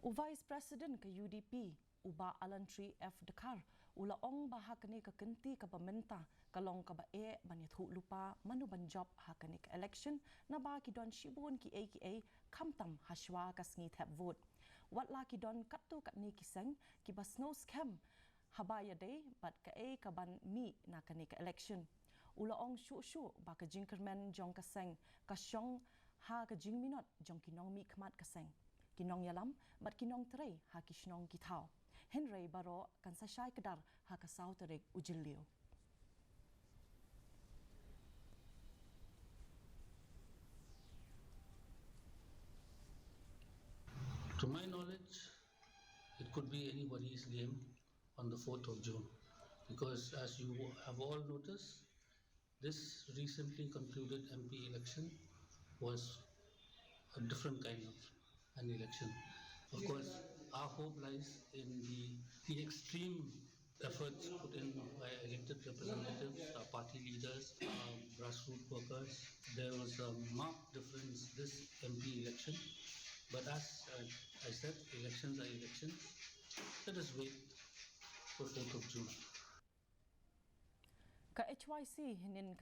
O Vice President ke UDP, uba alantri F dekar, ula ong bahakani ke kenti ke pementa, kalong ke bae banyathu lupa manu banjob hakani ke election na ba ki don shibun ki AKA kamtam hashwa kasngi thap vote. Wat la ki don katu kat ni kiseng ki bas no scam habaya day bat ke ke ban mi na kani ke election. Ula ong shu ba ke jingkermen jong kaseng kasyong ha ke jing minot jong kinong mi kmat kaseng. Kinong yalam, bat kinong terai ha kisnong kitau. Henry baro kan sa syai kedar ha kasau terik ujiliu. To my knowledge, it could be anybody's game on the 4th of June. Because as you have all noticed, this recently concluded MP election was a different kind of an election. Of course, our hope lies in the extreme efforts put in by elected representatives, our party leaders, our grassroots workers. There was a marked difference this MP election. But as I said, elections are elections. Let us wait for 4th of June. Ka HYC hinin